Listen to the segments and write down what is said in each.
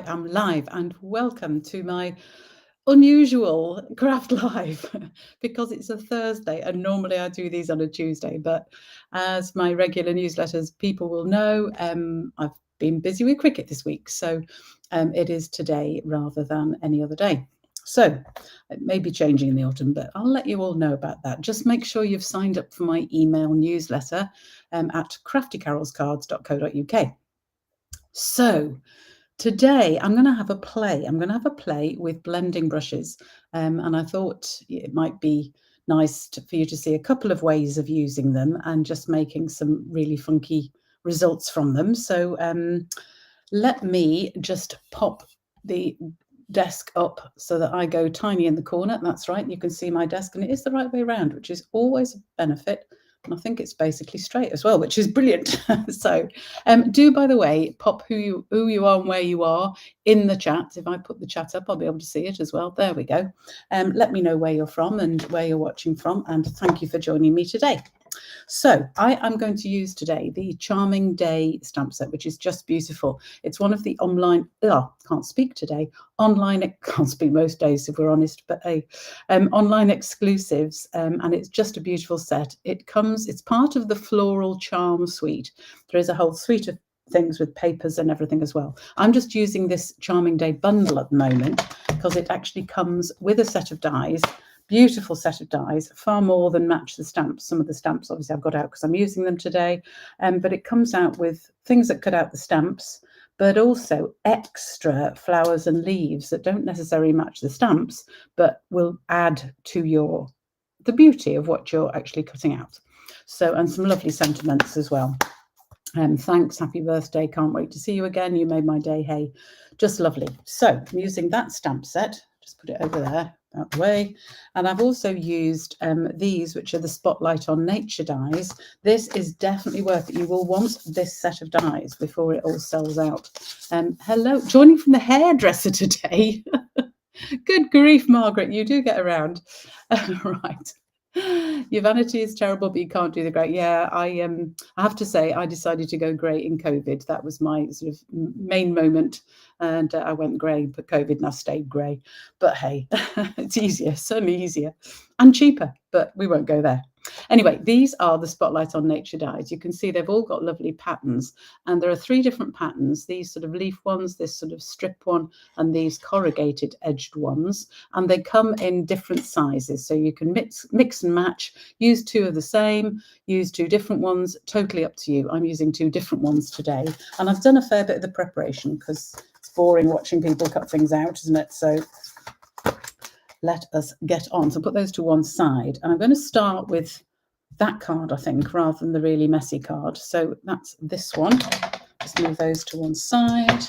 am live and welcome to my unusual craft live because it's a Thursday and normally I do these on a Tuesday, but as my regular newsletters people will know, I've been busy with cricket this week, so it is today rather than any other day. So it may be changing in the autumn, but I'll let you all know about that. Just make sure you've signed up for my email newsletter at craftycarolscards.co.uk. So today I'm going to have a play. I'm going to have a play with blending brushes, and I thought it might be nice for you to see a couple of ways of using them and just making some really funky results from them. So let me just pop the desk up so that I go tiny in the corner. That's right, you can see my desk and it is the right way around, which is always a benefit. And I think it's basically straight as well, which is brilliant. So do, by the way, pop who you are and where you are in the chat. If I put the chat up, I'll be able to see it as well. There we go. Let me know where you're from and where you're watching from. And thank you for joining me today. So I am going to use today the Charming Day stamp set, which is just beautiful. It's one of the online, can't speak today, can't speak most days if we're honest, but online exclusives, and it's just a beautiful set. It's part of the Floral Charm suite. There is a whole suite of things with papers and everything as well. I'm just using this Charming Day bundle at the moment because it actually comes with a set of dies. Beautiful set of dies, far more than match the stamps. Some of the stamps obviously I've got out because I'm using them today, but it comes out with things that cut out the stamps, but also extra flowers and leaves that don't necessarily match the stamps, but will add to the beauty of what you're actually cutting out. So, and some lovely sentiments as well. Thanks, happy birthday, can't wait to see you again. You made my day, hey, just lovely. So I'm using that stamp set, just put it over there, out the way. And I've also used these, which are the Spotlight on Nature dies. This is definitely worth it. You will want this set of dies before it all sells out. Hello, joining from the hairdresser today. Good grief, Margaret, you do get around. Right. Your vanity is terrible, but you can't do the grey. Yeah, I have to say I decided to go grey in COVID. That was my sort of main moment, and I went grey for COVID and I stayed grey. But hey, it's easier, certainly easier and cheaper, but we won't go there. Anyway, these are the Spotlight on Nature dies. You can see they've all got lovely patterns, and there are 3 different patterns, these sort of leaf ones, this sort of strip one, and these corrugated edged ones, and they come in different sizes, so you can mix and match, use 2 of the same, use 2 different ones, totally up to you. I'm using 2 different ones today, and I've done a fair bit of the preparation because it's boring watching people cut things out, isn't it? So let us get on. So put those to one side, and I'm going to start with that card, I think, rather than the really messy card. So that's this one. Just move those to one side,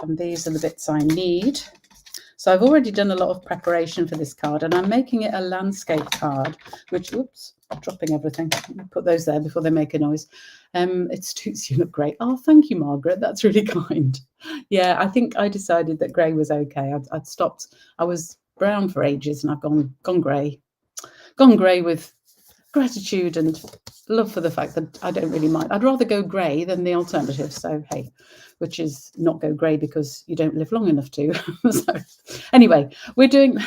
and these are the bits I need. So I've already done a lot of preparation for this card, and I'm making it a landscape card, which, oops, dropping everything. Put those there before they make a noise. You look great. Oh, thank you, Margaret. That's really kind. Yeah, I think I decided that grey was okay. I'd stopped. I was brown for ages, and I've gone grey. Gone grey with gratitude and love for the fact that I don't really mind. I'd rather go grey than the alternative. So hey, which is not go grey because you don't live long enough to. So anyway, we're doing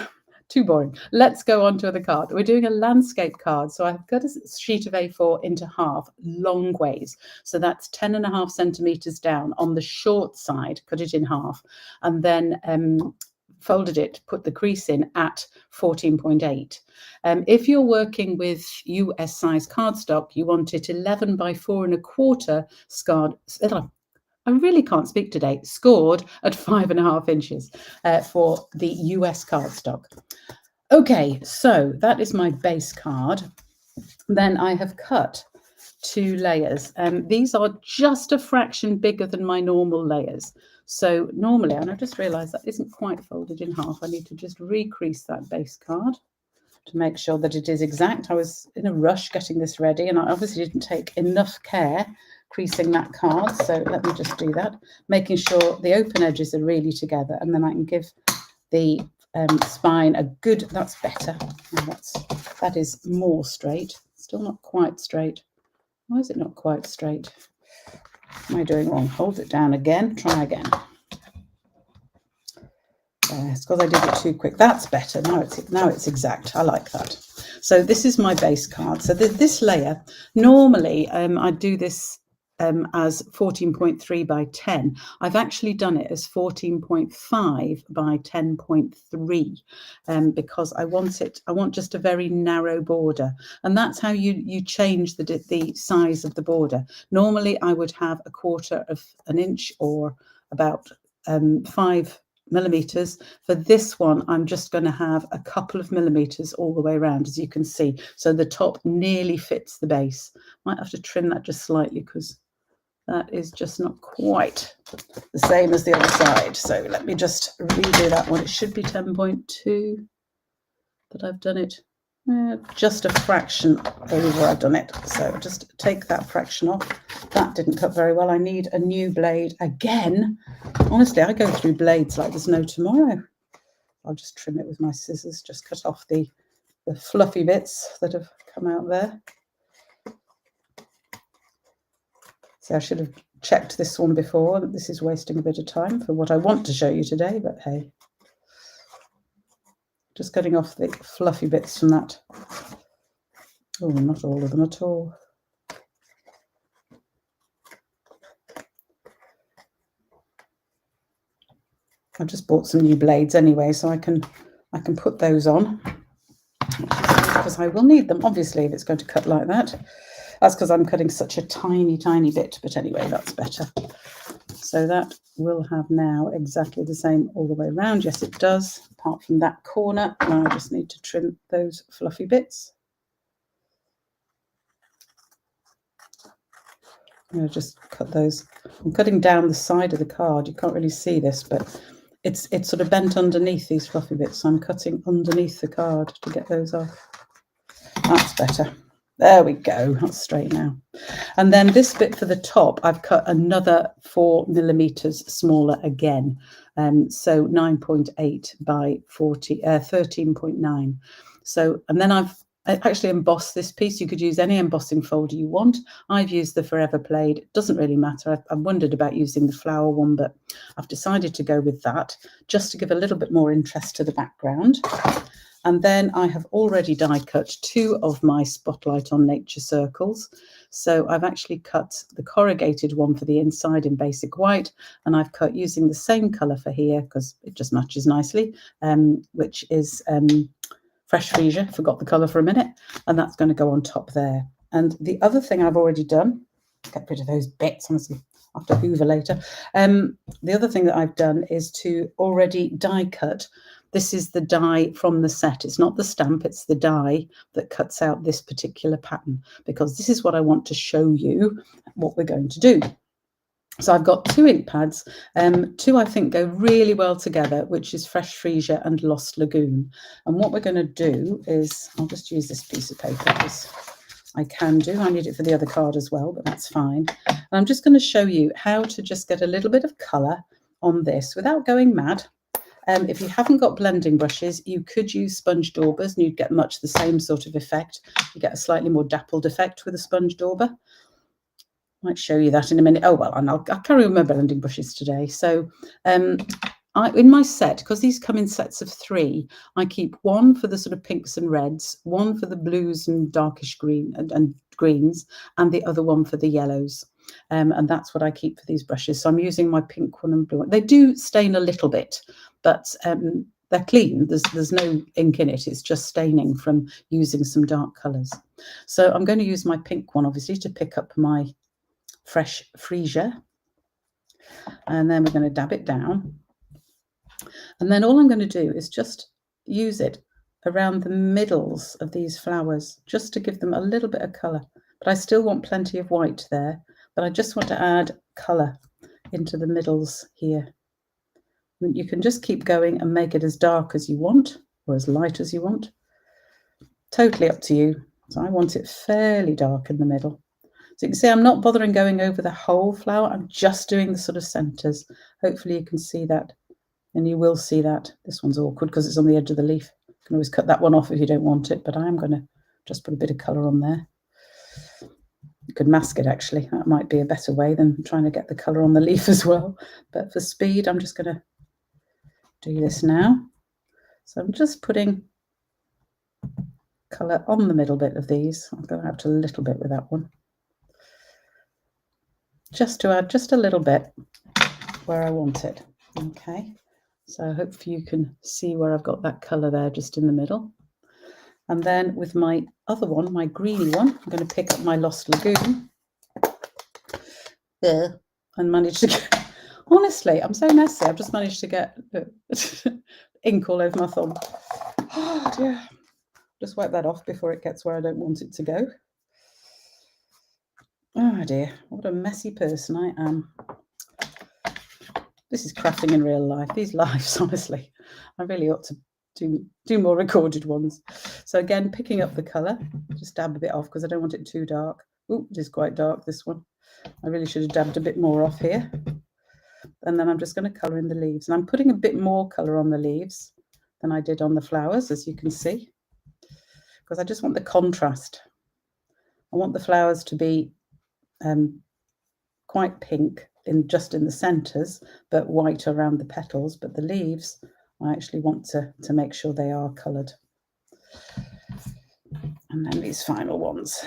too boring. Let's go on to the card. We're doing a landscape card. So I've cut a sheet of A4 into half long ways. So that's 10.5 centimeters down on the short side, cut it in half, and then folded it, put the crease in at 14.8. If you're working with US size cardstock, you want it 11 by 4.25 scarred. I really can't speak today. Scored at 5.5 inches for the US cardstock. Okay, so that is my base card. Then I have cut 2 layers. These are just a fraction bigger than my normal layers. So normally, and I just realized that isn't quite folded in half. I need to just recrease that base card to make sure that it is exact. I was in a rush getting this ready, and I obviously didn't take enough care creasing that card. So let me just do that, making sure the open edges are really together, and then I can give the spine a good, that's better. That is more straight. Still not quite straight. Why is it not quite straight? What am I doing wrong? Hold it down again. Try again. It's because I did it too quick. That's better. Now it's exact. I like that. So this is my base card. So this layer, normally I do this as 14.3 by 10. I've actually done it as 14.5 by 10.3 because I want just a very narrow border, and that's how you change the size of the border. Normally I would have 1/4 of an inch or about 5 millimeters. For this one, I'm just going to have a couple of millimeters all the way around, as you can see. So the top nearly fits the base. Might have to trim that just slightly because that is just not quite the same as the other side. So let me just redo that one. It should be 10.2, but I've done it just a fraction over. I've done it. So just take that fraction off. That didn't cut very well. I need a new blade again. Honestly, I go through blades like there's no tomorrow. I'll just trim it with my scissors, just cut off the fluffy bits that have come out there. See, I should have checked this one before. This is wasting a bit of time for what I want to show you today, but hey. Just cutting off the fluffy bits from that. Oh, not all of them at all. I've just bought some new blades anyway, so I can put those on because I will need them, obviously, if it's going to cut like that. That's because I'm cutting such a tiny, tiny bit, but anyway, that's better. So that will have now exactly the same all the way around. Yes, it does, apart from that corner. Now I just need to trim those fluffy bits. I'm going to just cut those. I'm cutting down the side of the card. You can't really see this, but it's sort of bent underneath these fluffy bits. So I'm cutting underneath the card to get those off. That's better. There we go. That's straight now. And then this bit for the top, I've cut another 4 millimeters smaller again. So 9.8 by 13.9. So, and then I actually embossed this piece. You could use any embossing folder you want. I've used the Forever Blade. It doesn't really matter. I've wondered about using the flower one, but I've decided to go with that just to give a little bit more interest to the background. And then I have already die cut 2 of my Spotlight on Nature circles. So I've actually cut the corrugated one for the inside in basic white, and I've cut using the same colour for here because it just matches nicely, which is Fresh Freesia. Forgot the colour for a minute, and that's going to go on top there. And the other thing I've already done, get rid of those bits, honestly, I'll have to hoover later. The other thing that I've done is to already die cut. This is the die from the set. It's not the stamp, it's the die that cuts out this particular pattern, because this is what I want to show you what we're going to do. So I've got 2 ink pads. 2 I think go really well together, which is Fresh Freesia and Lost Lagoon. And what we're going to do is, I'll just use this piece of paper because I can do. I need it for the other card as well, but that's fine. And I'm just going to show you how to just get a little bit of colour on this without going mad. If you haven't got blending brushes, you could use sponge daubers and you'd get much the same sort of effect. You get a slightly more dappled effect with a sponge dauber. I might show you that in a minute. Oh, well, and I'll carry on my blending brushes today. So in my set, because these come in sets of 3, I keep 1 for the sort of pinks and reds, 1 for the blues and darkish green and greens, and the other one for the yellows. And that's what I keep for these brushes. So I'm using my pink one and blue one. They do stain a little bit, but they're clean. There's no ink in it. It's just staining from using some dark colours. So I'm going to use my pink one, obviously, to pick up my Fresh Freesia. And then we're going to dab it down. And then all I'm going to do is just use it around the middles of these flowers, just to give them a little bit of colour. But I still want plenty of white there, but I just want to add colour into the middles here. And you can just keep going and make it as dark as you want, or as light as you want. Totally up to you. So I want it fairly dark in the middle. So you can see I'm not bothering going over the whole flower. I'm just doing the sort of centres. Hopefully you can see that. And you will see that. This one's awkward because it's on the edge of the leaf. You can always cut that one off if you don't want it, but I'm going to just put a bit of colour on there. You could mask it, actually. That might be a better way than trying to get the colour on the leaf as well. But for speed, I'm just going to do this now. So I'm just putting colour on the middle bit of these. I'll go out a little bit with that one, just to add just a little bit where I want it. Okay, so hopefully you can see where I've got that colour there just in the middle. And then with my other one, my greeny one, I'm going to pick up my Lost Lagoon there and manage to get, honestly, I'm so messy, I've just managed to get ink all over my thumb. Oh dear. Just wipe that off before it gets where I don't want it to go. Oh dear, what a messy person I am. This is crafting in real life. These lives, honestly, I really ought to do more recorded ones. So again, picking up the colour, just dab a bit off because I don't want it too dark. Oh, it is quite dark, this one. I really should have dabbed a bit more off here. And then I'm just going to colour in the leaves. And I'm putting a bit more colour on the leaves than I did on the flowers, as you can see, because I just want the contrast. I want the flowers to be quite pink just in the centres, but white around the petals. But the leaves, I actually want to make sure they are coloured. And then these final ones.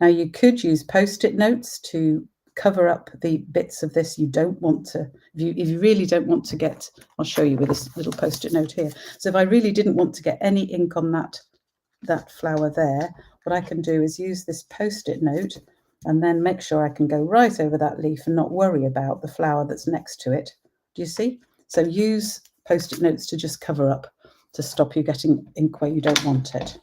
Now you could use post-it notes to cover up the bits of this you don't want to, if you really don't want to get, I'll show you with this little post-it note here. So if I really didn't want to get any ink on that flower there, what I can do is use this post-it note and then make sure I can go right over that leaf and not worry about the flower that's next to it. Do you see? So use post-it notes to just cover up, to stop you getting ink where you don't want it.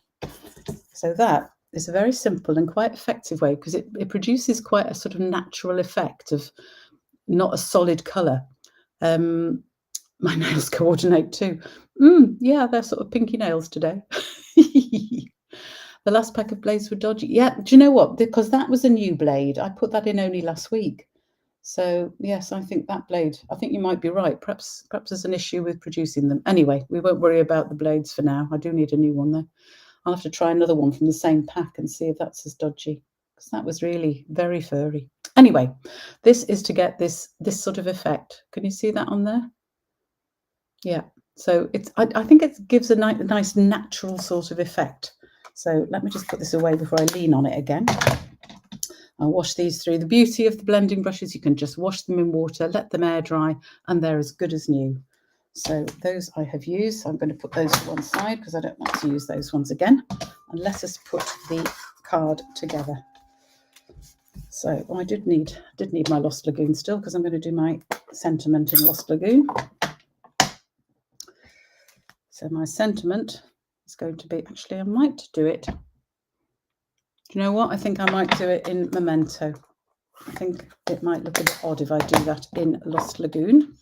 So that is a very simple and quite effective way, because it produces quite a sort of natural effect of not a solid colour. My nails coordinate too. Yeah, they're sort of pinky nails today. The last pack of blades were dodgy. Yeah, do you know what? Because that was a new blade. I put that in only last week. So yes, I think that blade, I think you might be right. Perhaps there's an issue with producing them. Anyway, we won't worry about the blades for now. I do need a new one though. I'll have to try another one from the same pack and see if that's as dodgy, because that was really very furry. Anyway, this is to get this sort of effect. Can you see that on there? Yeah. So I think it gives a nice natural sort of effect. So let me just put this away before I lean on it again. I'll wash these through. The beauty of the blending brushes, you can just wash them in water, let them air dry, and they're as good as new. So those I have used. I'm going to put those to one side because I don't want to use those ones again. And let us put the card together. So I did need my Lost Lagoon still, because I'm going to do my sentiment in Lost Lagoon. So my sentiment is going to be, actually I might do it. Do you know what? I think I might do it in Memento. I think it might look a bit odd if I do that in Lost Lagoon.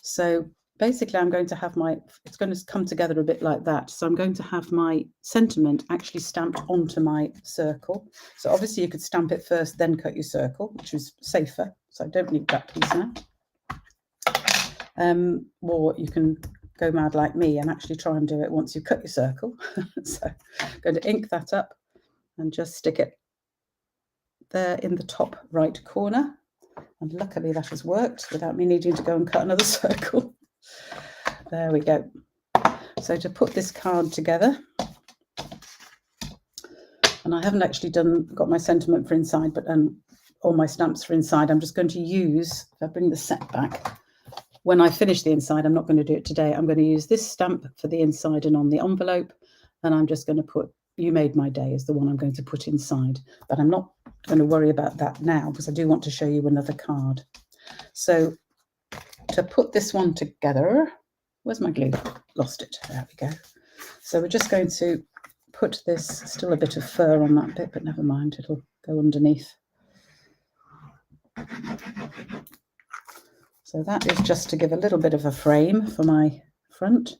So basically I'm going to have it's going to come together a bit like that. So I'm going to have my sentiment actually stamped onto my circle. So obviously you could stamp it first, then cut your circle, which is safer. So I don't need that piece now. Or you can go mad like me and actually try and do it once you cut your circle. So I'm going to ink that up and just stick it there in the top right corner. And luckily that has worked without me needing to go and cut another circle. There we go. So to put this card together, and I haven't actually got my sentiment for inside, but all my stamps for inside. I'm just going to use, if I bring the set back, when I finish the inside, I'm not going to do it today. I'm going to use this stamp for the inside and on the envelope, and I'm just going to put "You Made My Day" is the one I'm going to put inside. But I'm not going to worry about that now, because I do want to show you another card. So to put this one together, where's my glue? Lost it. There we go. So we're just going to put this, still a bit of fur on that bit, but never mind, it'll go underneath. So that is just to give a little bit of a frame for my front.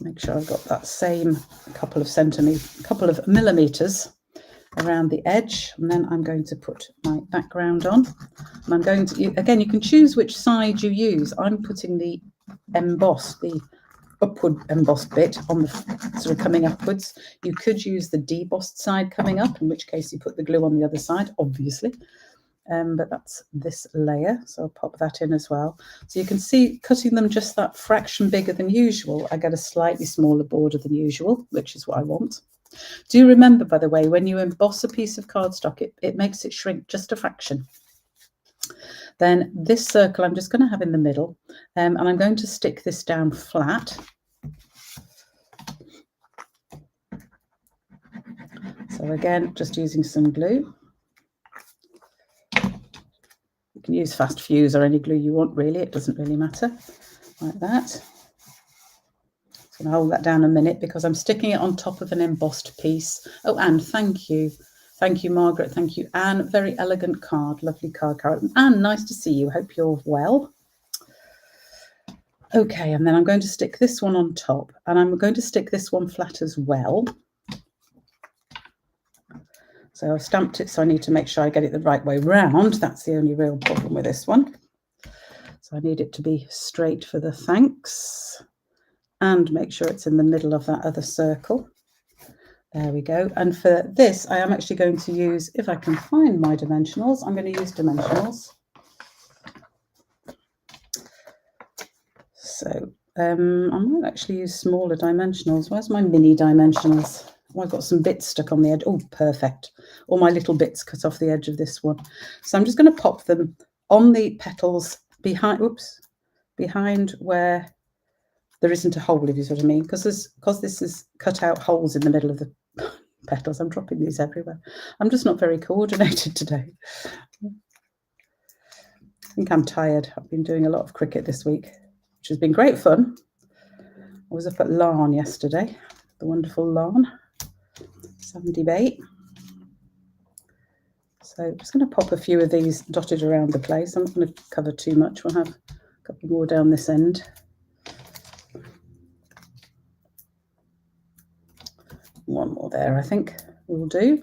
Make sure I've got that same couple of millimeters around the edge, and then I'm going to put my background on. And I'm going to, again, you can choose which side you use. I'm putting the upward embossed bit on the sort of coming upwards. You could use the debossed side coming up, in which case you put the glue on the other side, obviously. but that's this layer, so I'll pop that in as well. So you can see, cutting them just that fraction bigger than usual, I get a slightly smaller border than usual, which is what I want. Do remember, by the way, when you emboss a piece of cardstock, it makes it shrink just a fraction. Then this circle I'm just going to have in the middle, and I'm going to stick this down flat. So again, just using some glue. You can use fast fuse or any glue you want, really. It doesn't really matter. Like that. I'm going to hold that down a minute because I'm sticking it on top of an embossed piece. Oh, and thank you. Thank you, Margaret. Thank you, Anne. Very elegant card. Lovely card, Karen. Anne, nice to see you. Hope you're well. Okay, and then I'm going to stick this one on top, and I'm going to stick this one flat as well. So I've stamped it, so I need to make sure I get it the right way round. That's the only real problem with this one. So I need it to be straight for the thanks, and make sure it's in the middle of that other circle. There we go. And for this, I am actually going to use, if I can find my dimensionals, I'm going to use dimensionals. So I might actually use smaller dimensionals. Where's my mini dimensionals? Oh, I've got some bits stuck on the edge. Oh, perfect. All my little bits cut off the edge of this one. So I'm just going to pop them on the petals behind, behind where there isn't a hole, if you see what I mean, because this is cut out holes in the middle of the petals. I'm dropping these everywhere. I'm just not very coordinated today. I think I'm tired. I've been doing a lot of cricket this week, which has been great fun. I was up at Larne yesterday, the wonderful Larne, Sandy Bay. So I'm just going to pop a few of these dotted around the place. I'm not going to cover too much. We'll have a couple more down this end. One more there, I think will do.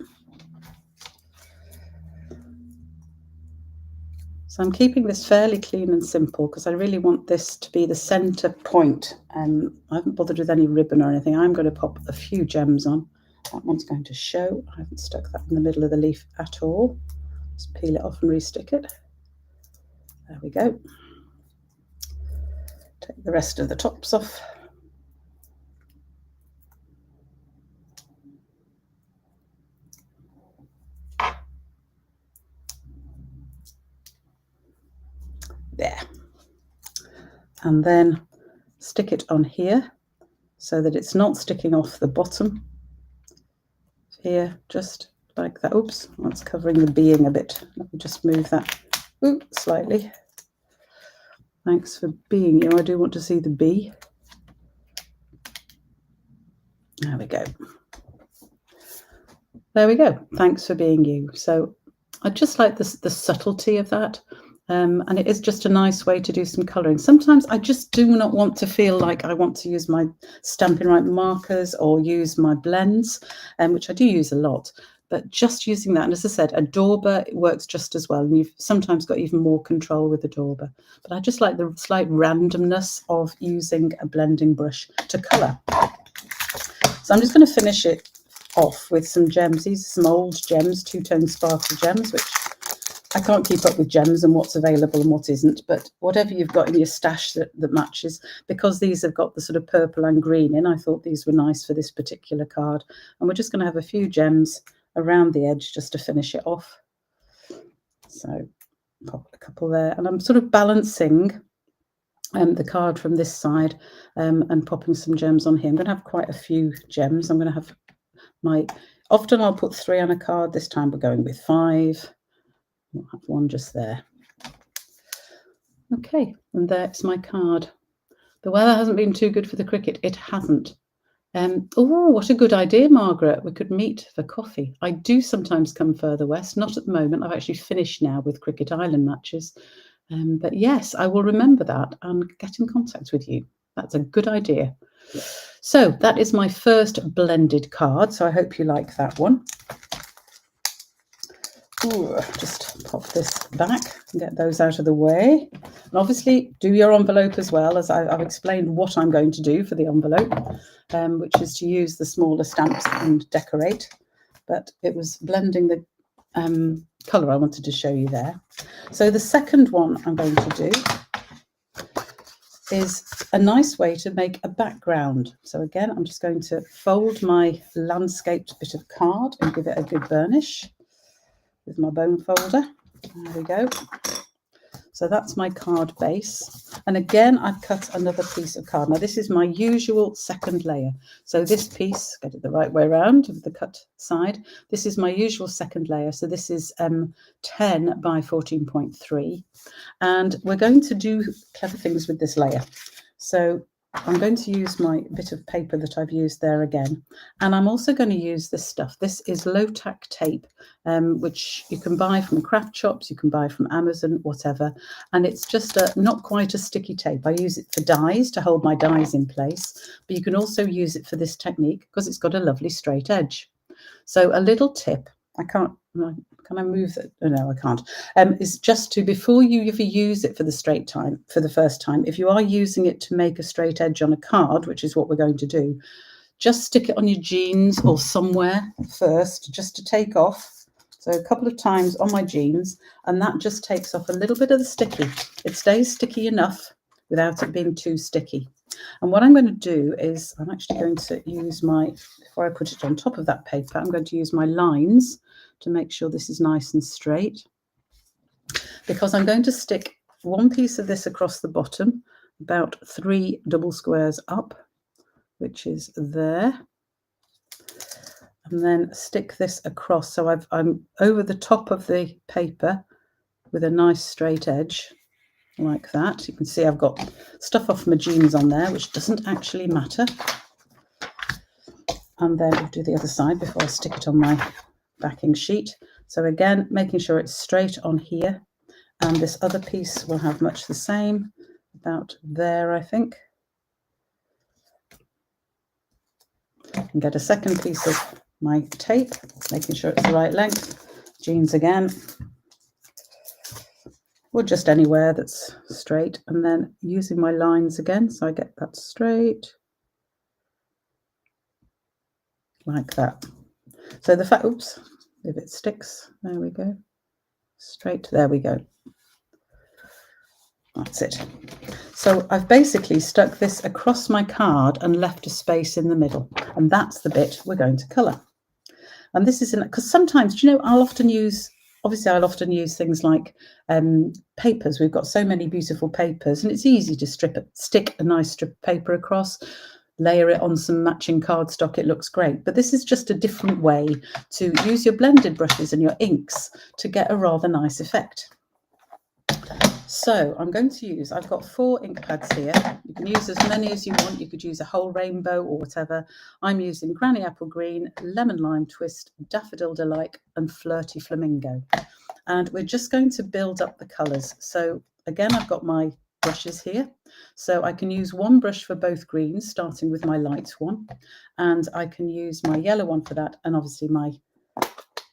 So I'm keeping this fairly clean and simple because I really want this to be the center point. I haven't bothered with any ribbon or anything. I'm going to pop a few gems on. That one's going to show. I haven't stuck that in the middle of the leaf at all. Just peel it off and restick it. There we go. Take the rest of the tops off. There. And then stick it on here so that it's not sticking off the bottom. Here, just like that. Oops, that's covering the being a bit. Let me just move that slightly. Thanks for being you. I do want to see the bee. There we go. There we go. Thanks for being you. So I just like the subtlety of that. And it is just a nice way to do some colouring. Sometimes I just do not want to feel like I want to use my Stampin' Right markers or use my blends, which I do use a lot. But just using that, and as I said, a dauber, it works just as well. And you've sometimes got even more control with a dauber. But I just like the slight randomness of using a blending brush to colour. So I'm just going to finish it off with some gems. These are some old gems, two-tone sparkle gems, which I can't keep up with gems and what's available and what isn't, but whatever you've got in your stash that matches, because these have got the sort of purple and green in, I thought these were nice for this particular card. And we're just going to have a few gems around the edge just to finish it off. So pop a couple there, and I'm sort of balancing the card from this side and popping some gems on here. I'm going to have quite a few gems. I'm going to have often I'll put 3 on a card. This time we're going with 5. I'll have one just there. Okay, and there's my card. The weather hasn't been too good for the cricket. It hasn't. Oh, what a good idea, Margaret. We could meet for coffee. I do sometimes come further west, not at the moment. I've actually finished now with Cricket Island matches. But yes, I will remember that and get in contact with you. That's a good idea. So that is my first blended card. So I hope you like that one. Ooh, just pop this back and get those out of the way. And obviously do your envelope as well, as I've explained what I'm going to do for the envelope, which is to use the smaller stamps and decorate. But it was blending the colour I wanted to show you there. So the second one I'm going to do is a nice way to make a background. So again, I'm just going to fold my landscaped bit of card and give it a good burnish with my bone folder. There we go. So that's my card base. And again, I've cut another piece of card. Now this is my usual second layer. So this piece, get it the right way around of the cut side. This is my usual second layer. So this is 10 by 14.3. And we're going to do clever things with this layer. So I'm going to use my bit of paper that I've used there again. And I'm also going to use this stuff. This is low-tack tape, which you can buy from craft shops, you can buy from Amazon, whatever. And it's just not quite a sticky tape. I use it for dies, to hold my dies in place. But you can also use it for this technique because it's got a lovely straight edge. So a little tip, can I move that? Oh, no, I can't. Is just to, before you ever use it for the first time, if you are using it to make a straight edge on a card, which is what we're going to do, just stick it on your jeans or somewhere first, just to take off. So a couple of times on my jeans, and that just takes off a little bit of the sticky. It stays sticky enough without it being too sticky. And what I'm going to do is, I'm actually going to use before I put it on top of that paper, I'm going to use my lines to make sure this is nice and straight, because I'm going to stick one piece of this across the bottom, about 3 double squares up, which is there, and then stick this across. So I'm over the top of the paper with a nice straight edge like that. You can see I've got stuff off my jeans on there, which doesn't actually matter. And then I'll do the other side before I stick it on my backing sheet. So again, making sure it's straight on here, and this other piece will have much the same, about there, I think. And get a second piece of my tape, making sure it's the right length. Jeans again, or just anywhere that's straight, and then using my lines again so I get that straight like that. So the fact, oops, if it sticks, there we go, straight, there we go. That's it. So I've basically stuck this across my card and left a space in the middle, and that's the bit we're going to colour. And this is because sometimes, you know, I'll often use things like papers. We've got so many beautiful papers, and it's easy to stick a nice strip of paper across, layer it on some matching cardstock. It looks great. But this is just a different way to use your blended brushes and your inks to get a rather nice effect. So I'm going to use, I've got 4 ink pads here. You can use as many as you want. You could use a whole rainbow or whatever. I'm using Granny Apple Green, Lemon Lime Twist, Daffodil Delight, and Flirty Flamingo. And we're just going to build up the colours. So again, I've got my brushes here. So I can use one brush for both greens, starting with my light one. And I can use my yellow one for that, and obviously my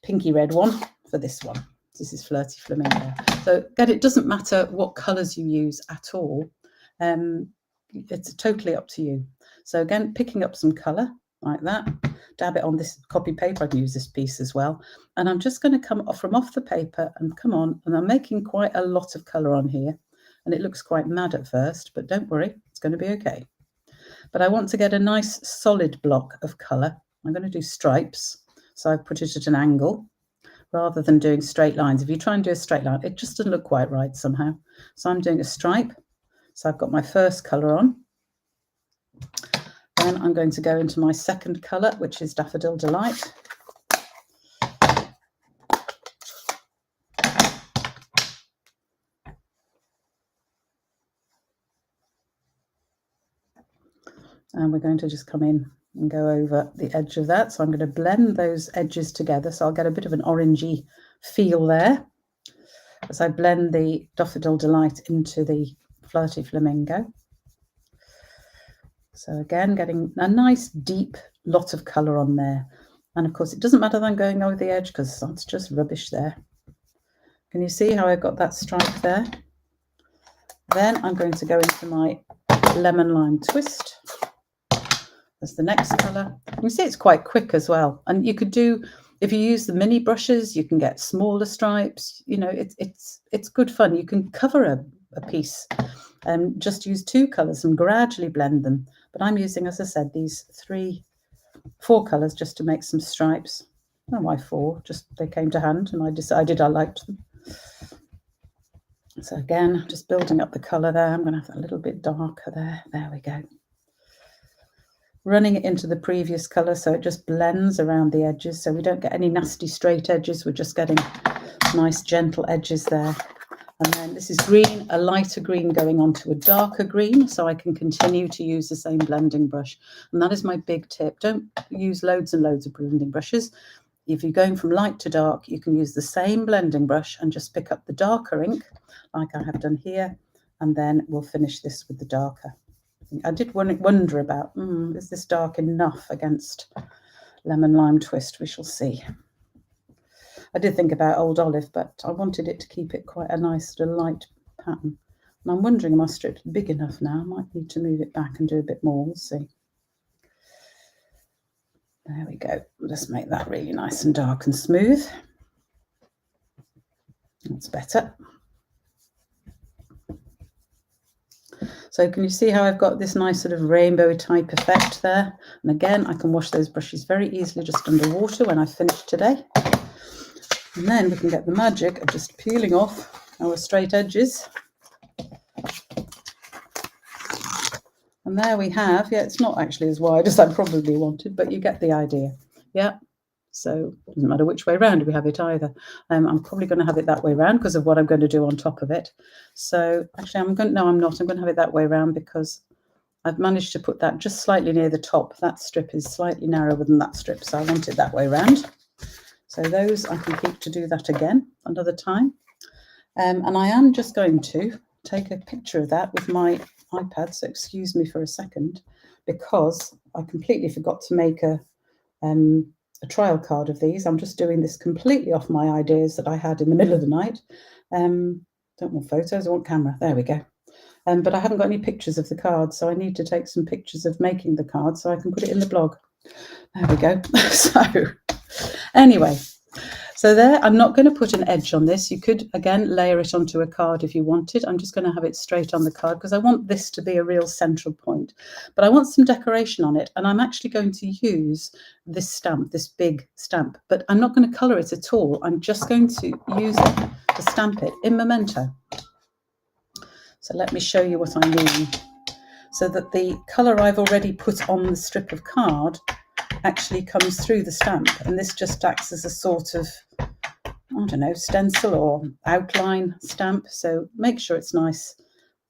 pinky red one for this one. This is Flirty Flamingo. So again, it doesn't matter what colours you use at all. It's totally up to you. So again, picking up some colour like that, dab it on this copy paper. I can use this piece as well. And I'm just going to come off the paper and come on. And I'm making quite a lot of colour on here. And it looks quite mad at first, but don't worry, it's going to be okay. But I want to get a nice solid block of colour. I'm going to do stripes. So I've put it at an angle, rather than doing straight lines. If you try and do a straight line, it just doesn't look quite right somehow. So I'm doing a stripe. So I've got my first colour on. Then I'm going to go into my second colour, which is Daffodil Delight. And we're going to just come in and go over the edge of that. So I'm going to blend those edges together. So I'll get a bit of an orangey feel there as I blend the Daffodil Delight into the Flirty Flamingo. So again, getting a nice deep lot of colour on there. And of course, it doesn't matter that I'm going over the edge, because that's just rubbish there. Can you see how I've got that stripe there? Then I'm going to go into my Lemon Lime Twist as the next colour. You can see it's quite quick as well. And you could do, If you use the mini brushes, you can get smaller stripes. You know, it's good fun. You can cover a piece and just use 2 colours and gradually blend them. But I'm using, as I said, these 4 colours just to make some stripes. I don't know why 4, just they came to hand and I decided I liked them. So again, just building up the colour there. I'm going to have that a little bit darker there. There we go. Running it into the previous colour so it just blends around the edges so we don't get any nasty straight edges. We're just getting nice gentle edges there. And then this is green, a lighter green going on to a darker green, so I can continue to use the same blending brush. And that is my big tip. Don't use loads and loads of blending brushes. If you're going from light to dark, you can use the same blending brush and just pick up the darker ink, like I have done here, and then we'll finish this with the darker. I did wonder about, is this dark enough against Lemon Lime Twist? We shall see. I did think about Old Olive, but I wanted it to keep it quite a nice sort of light pattern. And I'm wondering, am I stripped big enough now? I might need to move it back and do a bit more. We'll see. There we go. Just make that really nice and dark and smooth. That's better. So can you see how I've got this nice sort of rainbow type effect there? And again, I can wash those brushes very easily just under water when I finish today. And then we can get the magic of just peeling off our straight edges. And there we have, yeah, it's not actually as wide as I probably wanted, but you get the idea. Yeah, so it doesn't matter which way round we have it either. I'm probably going to have it that way round because of what I'm going to do on top of it. So actually I'm not. I'm going to have it that way round because I've managed to put that just slightly near the top. That strip is slightly narrower than that strip, so I want it that way round. So those I can keep to do that again another time. And I am just going to take a picture of that with my iPad, so excuse me for a second, because I completely forgot to make a trial card of these. I'm just doing this completely off my ideas that I had in the middle of the night. Don't want photos, I want camera. There we go. But I haven't got any pictures of the cards, so I need to take some pictures of making the card so I can put it in the blog. There we go. So anyway, so there, I'm not going to put an edge on this. You could, again, layer it onto a card if you wanted. I'm just going to have it straight on the card because I want this to be a real central point. But I want some decoration on it, and I'm actually going to use this stamp, this big stamp. But I'm not going to colour it at all. I'm just going to use it to stamp it in Memento. So let me show you what I mean. So that the colour I've already put on the strip of card actually comes through the stamp, and this just acts as a sort of, I don't know, stencil or outline stamp. So make sure it's nice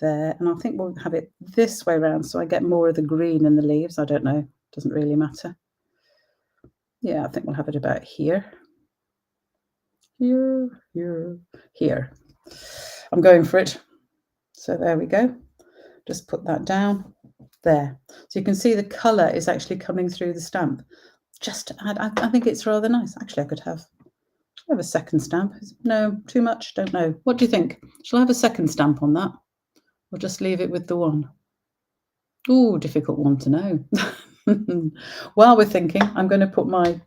there, and I think we'll have it this way around so I get more of the green in the leaves. I don't know, doesn't really matter. Yeah, I think we'll have it about here. Here. I'm going for it. So there we go. Just put that down there. So you can see the colour is actually coming through the stamp. Just to add, I think it's rather nice. Actually, I could have a second stamp. No, too much? Don't know. What do you think? Shall I have a second stamp on that? Or just leave it with the one? Ooh, difficult one to know. While we're thinking, I'm going to put my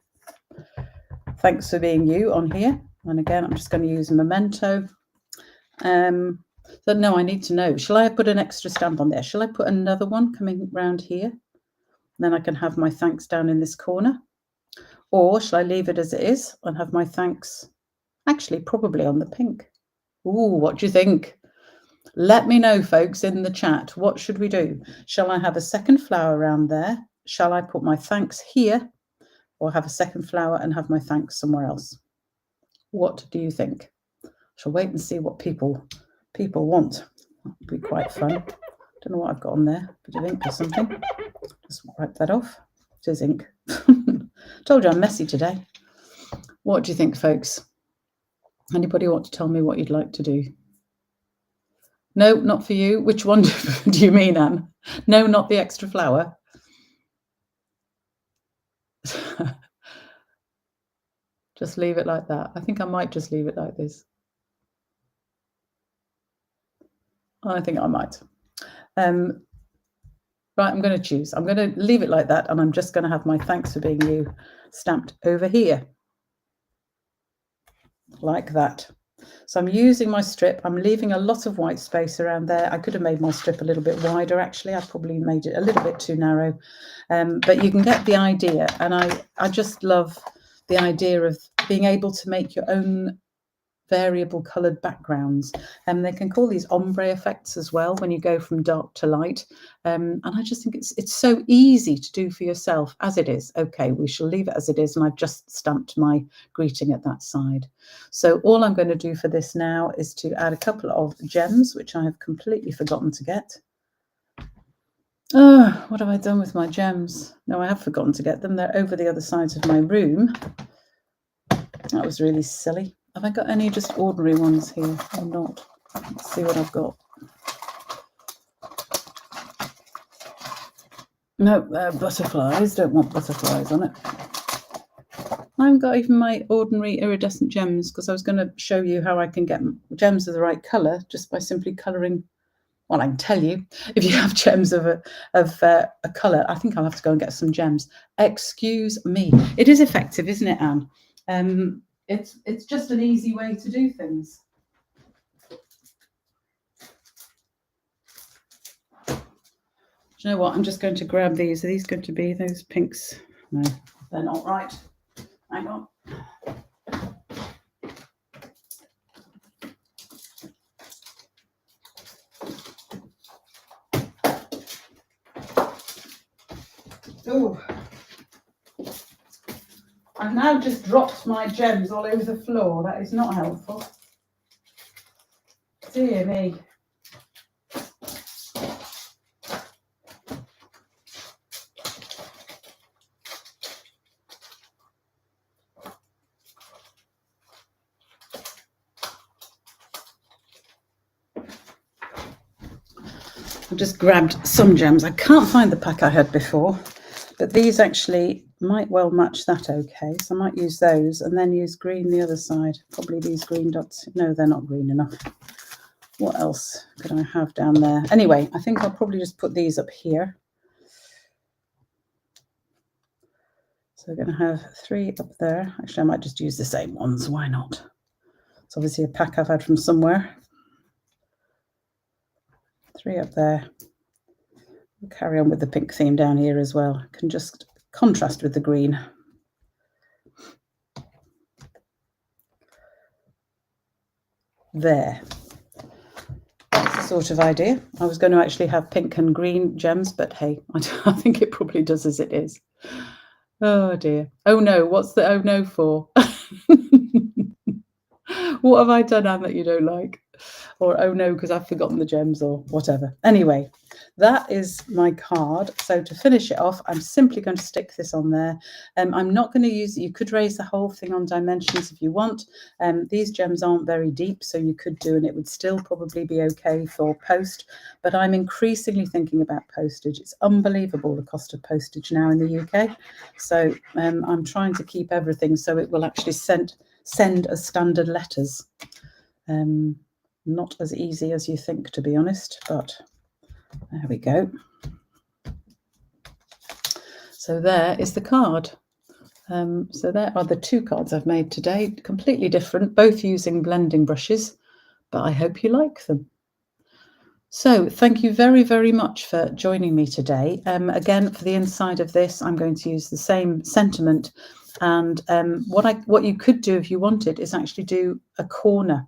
thanks for being you on here. And again, I'm just going to use Memento. So no, I need to know. Shall I put an extra stamp on there? Shall I put another one coming round here? Then I can have my thanks down in this corner. Or shall I leave it as it is and have my thanks actually probably on the pink? Ooh, what do you think? Let me know, folks, in the chat. What should we do? Shall I have a second flower around there? Shall I put my thanks here? Or have a second flower and have my thanks somewhere else? What do you think? Shall wait and see what people want. That'll be quite fun. Don't know what I've got on there. Bit of ink or something. Just wipe that off. It is ink. Told you I'm messy today. What do you think, folks? Anybody want to tell me what you'd like to do? No, not for you. Which one do you mean, Anne? No, not the extra flower. Just leave it like that. I think I might just leave it like this. I think I might. Right, I'm going to choose. I'm going to leave it like that, and I'm just going to have my thanks for being you stamped over here. like that. So I'm using my strip. I'm leaving a lot of white space around there. I could have made my strip a little bit wider, actually. I probably made it a little bit too narrow. But you can get the idea. And I just love the idea of being able to make your own variable coloured backgrounds. And they can call these ombre effects as well when you go from dark to light. And I just think it's so easy to do for yourself as it is. Okay, we shall leave it as it is. And I've just stamped my greeting at that side. So all I'm going to do for this now is to add a couple of gems, which I have completely forgotten to get. Oh, what have I done with my gems? No, I have forgotten to get them. They're over the other side of my room. That was really silly. Have I got any just ordinary ones here or not? Let's see what I've got. No, butterflies. Don't want butterflies on it. I haven't got even my ordinary iridescent gems because I was going to show you how I can get gems of the right colour just by simply colouring. Well, I can tell you, if you have gems of a colour, I think I'll have to go and get some gems. Excuse me. It is effective, isn't it, Anne? It's just an easy way to do things. Do you know what? I'm just going to grab these. Are these going to be those pinks? No, they're not right. Hang on. Oh, I've now just dropped my gems all over the floor. That is not helpful. Dear me. I've just grabbed some gems. I can't find the pack I had before, but these actually might well match that okay. So I might use those and then use green the other side. Probably these green dots. No, they're not green enough. What else could I have down there? Anyway, I think I'll probably just put these up here. So we're going to have 3 up there. Actually, I might just use the same ones. Why not? It's obviously a pack I've had from somewhere. 3 up there. We'll carry on with the pink theme down here as well. I can just contrast with the green. There. That's the sort of idea. I was going to actually have pink and green gems, but hey, I think it probably does as it is. Oh dear. Oh no, what's the oh no for? What have I done, Anne, that you don't like? Or oh no, because I've forgotten the gems or whatever. Anyway, that is my card. So to finish it off, I'm simply going to stick this on there. I'm not going to use it. You could raise the whole thing on dimensions if you want. These gems aren't very deep, so you could do, and it would still probably be okay for post. But I'm increasingly thinking about postage. It's unbelievable the cost of postage now in the UK. So I'm trying to keep everything so it will actually send as standard letters. Not as easy as you think, to be honest, but there we go. So there is the card. So there are the 2 cards I've made today, completely different, both using blending brushes, but I hope you like them. So thank you very, very much for joining me today. Again, for the inside of this, I'm going to use the same sentiment. And what you could do if you wanted is actually do a corner.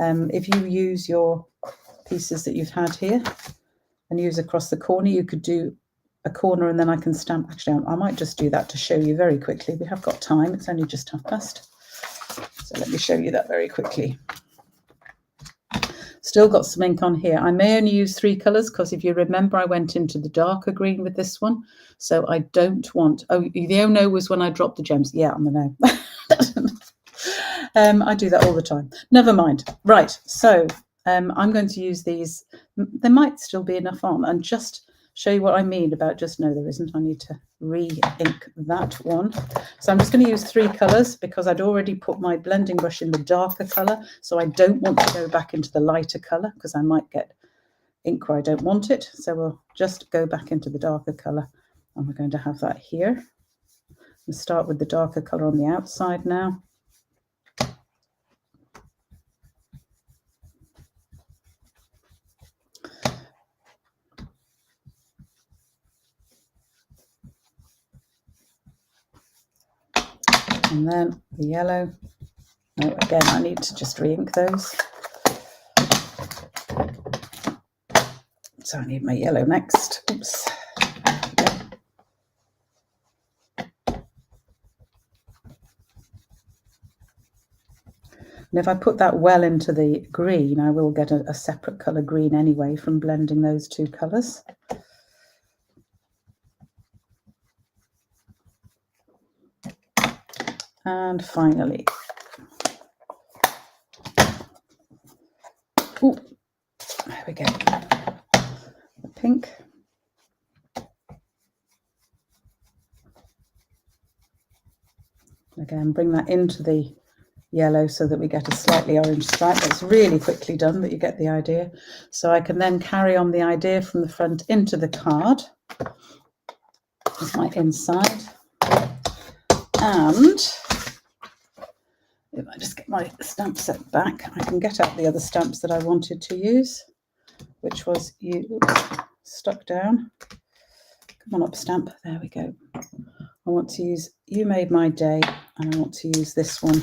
If you use your pieces that you've had here and use across the corner, you could do a corner and then I can stamp. Actually, I might just do that to show you very quickly. We have got time. It's only just past. So let me show you that very quickly. Still got some ink on here. I may only use 3 colours because if you remember, I went into the darker green with this one. So I don't want... Oh, the oh no was when I dropped the gems. Yeah, I'm a no. I do that all the time. Never mind. Right, so I'm going to use these. There might still be enough on, and just show you what I mean about just no, there isn't. I need to re-ink that one. So I'm just going to use 3 colours because I'd already put my blending brush in the darker colour. So I don't want to go back into the lighter colour because I might get ink where I don't want it. So we'll just go back into the darker colour, and we're going to have that here. We'll start with the darker colour on the outside now. And then the yellow. Oh, again, I need to just re-ink those. So I need my yellow next. Oops. And if I put that well into the green, I will get a separate colour green anyway from blending those two colours. And finally, ooh, there we go, the pink. Again, bring that into the yellow so that we get a slightly orange stripe. That's really quickly done, but you get the idea. So I can then carry on the idea from the front into the card as my inside. And if I just get my stamp set back, I can get out the other stamps that I wanted to use, which was stuck down. Come on up, stamp. There we go. I want to use You Made My Day, and I want to use this one.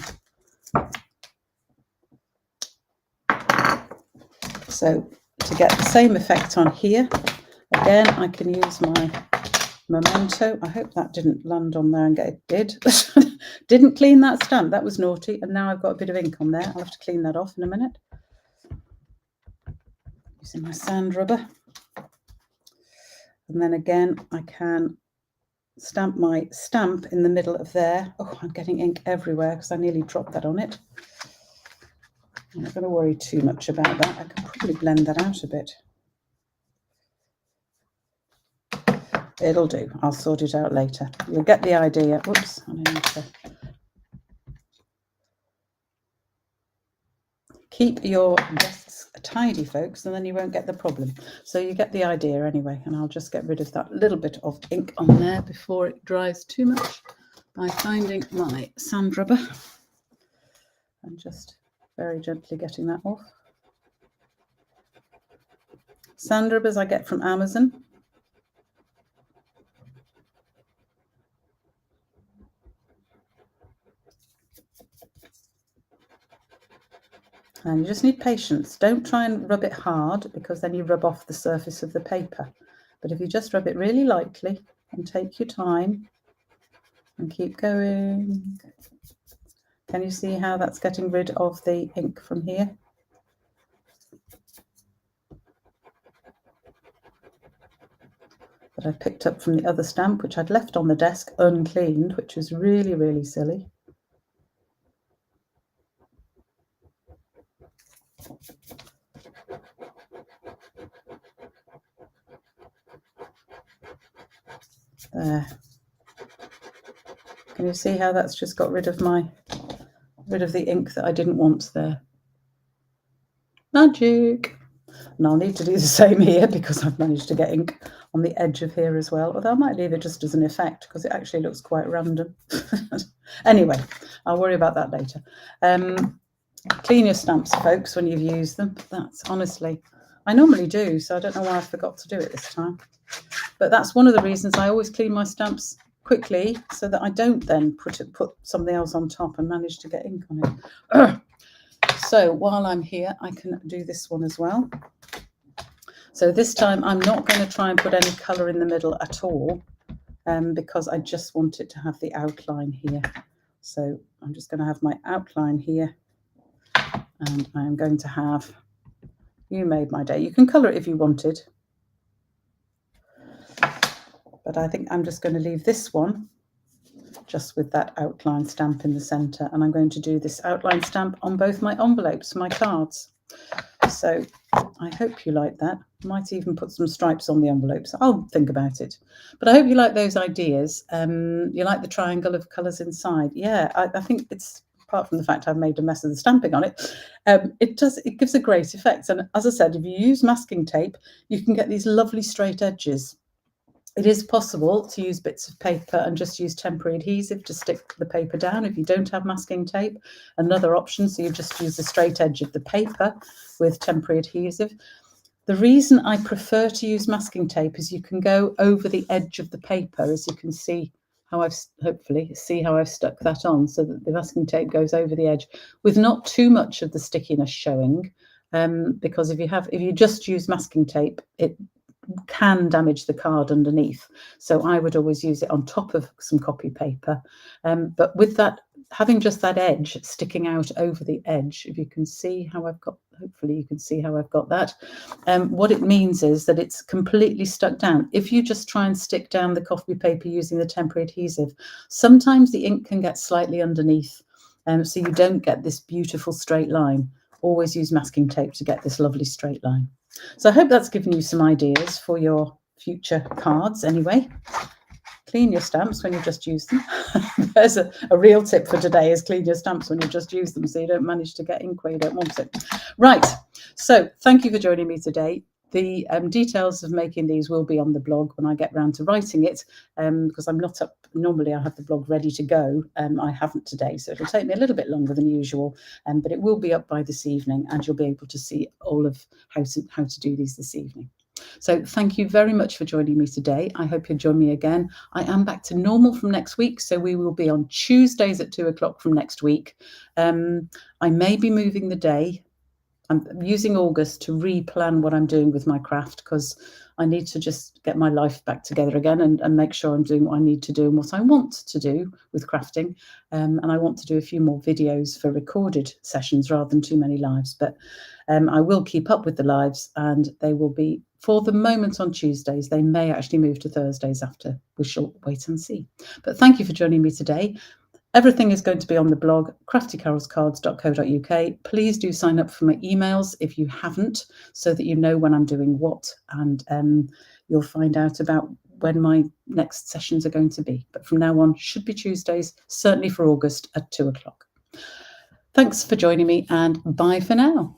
So to get the same effect on here, again, I can use my Memento. I hope that didn't land on there and get it. Did. Didn't clean that stamp. That was naughty. And now I've got a bit of ink on there. I'll have to clean that off in a minute. Using my sand rubber. And then again, I can stamp my stamp in the middle of there. Oh, I'm getting ink everywhere because I nearly dropped that on it. I'm not going to worry too much about that. I can probably blend that out a bit. It'll do. I'll sort it out later. You'll get the idea. Whoops. I need to keep your desks tidy, folks, and then you won't get the problem. So you get the idea anyway, and I'll just get rid of that little bit of ink on there before it dries too much by finding my sand rubber and just very gently getting that off. Sand rubbers I get from Amazon. And you just need patience. Don't try and rub it hard because then you rub off the surface of the paper. But if you just rub it really lightly and take your time and keep going. Can you see how that's getting rid of the ink from here? That I picked up from the other stamp, which I'd left on the desk uncleaned, which was really, really silly. There. Can you see how that's just got rid of the ink that I didn't want there? Magic! And I'll need to do the same here because I've managed to get ink on the edge of here as well, although I might leave it just as an effect because it actually looks quite random. Anyway, I'll worry about that later. Clean your stamps, folks, when you've used them. That's honestly, I normally do, so I don't know why I forgot to do it this time. But that's one of the reasons I always clean my stamps quickly so that I don't then put something else on top and manage to get ink on it. So while I'm here, I can do this one as well. So this time I'm not going to try and put any colour in the middle at all because I just want it to have the outline here. So I'm just going to have my outline here and I'm going to have You Made My Day. You can colour it if you wanted. But I think I'm just going to leave this one just with that outline stamp in the centre. And I'm going to do this outline stamp on both my envelopes, my cards. So I hope you like that. Might even put some stripes on the envelopes. I'll think about it. But I hope you like those ideas. You like the triangle of colours inside. Yeah, I think it's, apart from the fact I've made a mess of the stamping on it, it gives a great effect. And as I said, if you use masking tape, you can get these lovely straight edges. It is possible to use bits of paper and just use temporary adhesive to stick the paper down if you don't have masking tape. Another option, so you just use the straight edge of the paper with temporary adhesive. The reason I prefer to use masking tape is you can go over the edge of the paper, as you can see how I've hopefully see how I've stuck that on so that the masking tape goes over the edge with not too much of the stickiness showing. Because if you just use masking tape, it can damage the card underneath. So I would always use it on top of some copy paper. But with that, having just that edge sticking out over the edge, if you can see how I've got, hopefully you can see how I've got that. What it means is that it's completely stuck down. If you just try and stick down the copy paper using the temporary adhesive, sometimes the ink can get slightly underneath, so you don't get this beautiful straight line. Always use masking tape to get this lovely straight line. So I hope that's given you some ideas for your future cards anyway. Clean your stamps when you just use them. There's a real tip for today, is clean your stamps when you just use them so you don't manage to get ink where you don't want it. Right, so thank you for joining me today. The details of making these will be on the blog when I get round to writing it, because I'm not up. Normally I have the blog ready to go. I haven't today, so it'll take me a little bit longer than usual, but it will be up by this evening and you'll be able to see all of how to do these this evening. So thank you very much for joining me today. I hope you'll join me again. I am back to normal from next week, so we will be on Tuesdays at 2 o'clock from next week. I may be moving the day. I'm using August to replan what I'm doing with my craft, because I need to just get my life back together again and make sure I'm doing what I need to do and what I want to do with crafting. And I want to do a few more videos for recorded sessions rather than too many lives. But I will keep up with the lives, and they will be, for the moment, on Tuesdays. They may actually move to Thursdays after. We shall wait and see. But thank you for joining me today. Everything is going to be on the blog, craftycarolscards.co.uk. Please do sign up for my emails if you haven't, so that you know when I'm doing what, and you'll find out about when my next sessions are going to be. But from now on, should be Tuesdays, certainly for August at 2 o'clock. Thanks for joining me, and bye for now.